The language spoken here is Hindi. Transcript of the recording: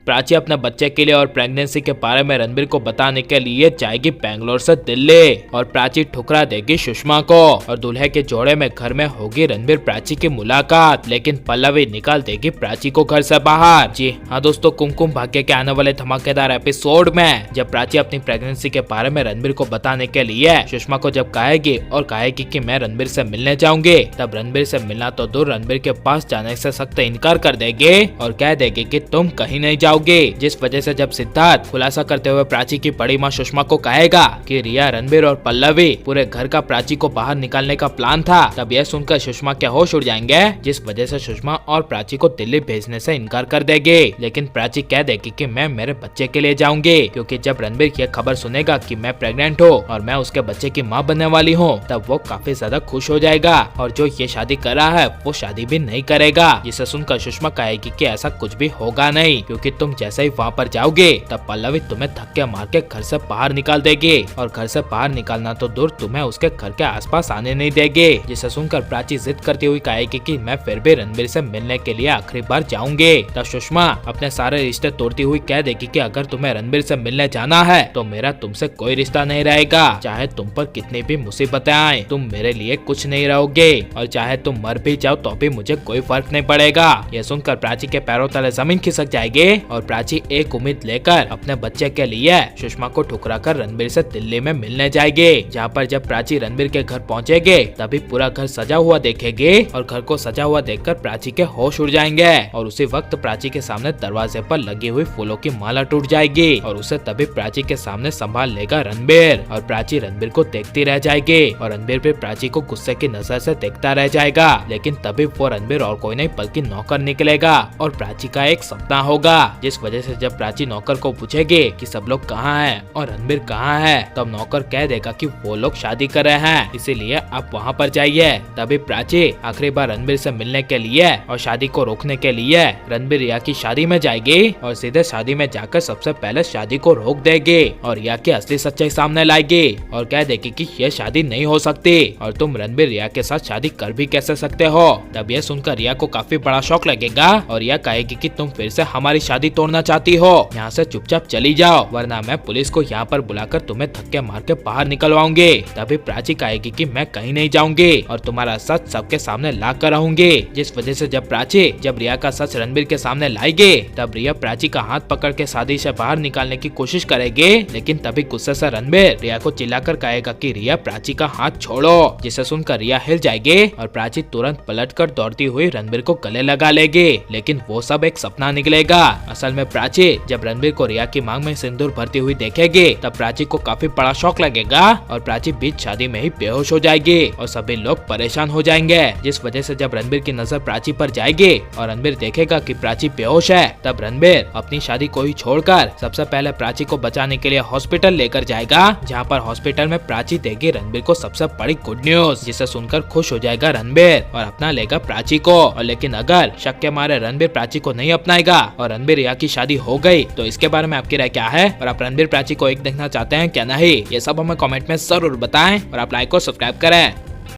प्राची अपने बच्चे के लिए और प्रेगनेंसी के बारे में रणबीर को बताने के लिए जाएगी बेंगलोर से दिल्ली और प्राची ठुकरा देगी सुषमा को और दूल्हे के जोड़े में घर में होगी रणबीर प्राची की मुलाकात, लेकिन पल्लवी निकाल देगी प्राची को घर से बाहर। जी हाँ दोस्तों, कुमकुम भाग्य के आने वाले धमाकेदार एपिसोड में जब प्राची अपनी प्रेगनेंसी के बारे में रणबीर को बताने के लिए सुषमा को जब कहेगी और कहेगी कि मैं रणबीर से मिलने जाऊंगी, तब रणबीर से मिलना तो दूर रणबीर के पास जाने से सख्त इनकार कर देगी और कह देगी कि तुम कहीं नहीं जाओगे। जिस वजह से जब सिद्धार्थ खुलासा करते हुए प्राची की बड़ी माँ सुषमा को कहेगा कि रिया, रणबीर और पल्लवी पूरे घर का प्राची को बाहर निकालने का प्लान था, तब यह सुनकर सुषमा के होश उड़ जाएंगे, जिस वजह से सुषमा और प्राची को दिल्ली भेजने से इनकार कर देगी। लेकिन प्राची कह देगी कि मैं मेरे बच्चे के लिए जाऊंगी, क्योंकि जब रणबीर ये खबर सुनेगा कि मैं प्रेग्नेंट हूँ और मैं उसके बच्चे की माँ बनने वाली हूँ, तब वो काफी ज्यादा खुश हो जाएगा और जो ये शादी कर रहा है वो शादी भी नहीं करेगा। जिसे सुनकर सुषमा कहेगी कि ऐसा कुछ भी होगा नहीं, क्योंकि तुम जैसे ही वहाँ पर जाओगे तब पल्लवी तुम्हें धक्के मार के घर से बाहर निकाल देगी और घर से बाहर निकालना तो दूर तुम्हें उसके घर के आसपास आने नहीं देगी। जिसे सुनकर प्राची जिद करती हुई कहेगी कि मैं फिर भी रणबीर से मिलने के लिए आखिरी बार जाऊंगी। तब सुषमा अपने सारे रिश्ते तोड़ती हुई कह देगी कि अगर तुम्हें रणबीर से मिलने जाना है तो मेरा तुमसे कोई रिश्ता नहीं रहेगा, चाहे तुम पर कितनी भी मुसीबतें आए तुम मेरे लिए कुछ नहीं रहोगे और चाहे तुम मर भी जाओ तो भी मुझे कोई फर्क नहीं पड़ेगा। यह सुनकर प्राची के पैरों तले जमीन खिसक जाएगी और प्राची एक उम्मीद लेकर अपने बच्चे के लिए सुषमा को ठुकरा कर रणबीर से दिल्ली में मिलने जाएगी। जहाँ पर जब प्राची रणबीर के घर पहुँचेगी तभी पूरा घर सजा हुआ देखेगी और घर को सजा हुआ देखकर प्राची के होश उड़ जाएंगे और उसी वक्त प्राची के सामने दरवाजे पर लगी हुई फूलों की माला टूट जाएगी और उसे तभी प्राची के सामने संभाल लेगा रणबीर और प्राची रणबीर को देखती रह जाएगी और रणबीर भी प्राची को गुस्से की नजर से देखता रह जाएगा। लेकिन तभी वो रणबीर और कोई नहीं बल्कि नौकर निकलेगा और प्राची का एक सपना होगा, जिस वजह से जब प्राची नौकर को पूछेगी कि सब लोग कहाँ हैं और रणबीर कहाँ है, तब नौकर कह देगा कि वो लोग शादी कर रहे हैं, इसीलिए आप वहाँ पर जाइए। तभी प्राची आखिरी बार रणबीर से मिलने के लिए और शादी को रोकने के लिए रणबीर रिया की शादी में जाएगी और सीधे शादी में जाकर सबसे पहले शादी को रोक देगी और रिया की असली सच्चाई सामने लाएगी और कह देगी कि ये शादी नहीं हो सकती और तुम रणबीर रिया के साथ शादी कर भी कैसे सकते हो। तब यह सुनकर रिया को काफी बड़ा शौक लगेगा और रिया कहेगी कि तुम फिर से हमारी शादी तोड़ना चाहती हो, यहाँ से चुपचाप चली जाओ वरना मैं पुलिस को यहाँ पर बुलाकर तुम्हें धक्के मार के बाहर निकलवाऊंगी। तभी प्राची कहेगी कि मैं कहीं नहीं जाऊंगी और तुम्हारा सच सबके सामने ला कर रहूंगी। जिस वजह से जब प्राची रिया का सच रणबीर के सामने लाएगी तब रिया प्राची का हाथ पकड़ के शादी से बाहर निकालने की कोशिश करेगी, लेकिन तभी गुस्से से रणबीर रिया को चिल्लाकर कहेगा कि रिया प्राची का हाथ छोड़ो। जिसे सुनकर रिया हिल जाएगी और प्राची तुरंत पलटकर दौड़ती हुई रणबीर को गले लगा लेगी, लेकिन वो सब एक सपना निकलेगा। असल में प्राची जब रणबीर को रिया की मांग में सिंदूर भरती हुई देखेगी तब प्राची को काफी बड़ा शौक लगेगा और प्राची बीच शादी में ही बेहोश हो जाएगी और सभी लोग परेशान हो जाएंगे। जिस वजह से जब रणबीर की नजर प्राची पर जाएगी और रणबीर देखेगा कि प्राची बेहोश है, तब रणबीर अपनी शादी को ही छोड़कर सबसे पहले प्राची को बचाने के लिए हॉस्पिटल लेकर जाएगा, जहाँ पर हॉस्पिटल में प्राची देगी रणबीर को सबसे बड़ी गुड न्यूज, जिसे सुनकर खुश हो जाएगा रणबीर और अपना लेगा प्राची को। और लेकिन अगर शक के मारे रणबीर प्राची को नहीं अपनाएगा और रणबीर रिया की शादी हो गई तो इसके बारे में आपकी राय क्या है और आप रणबीर प्राची को एक देखना चाहते हैं क्या नहीं, ये सब हमें कमेंट में जरूर बताएं और आप लाइक और सब्सक्राइब करें।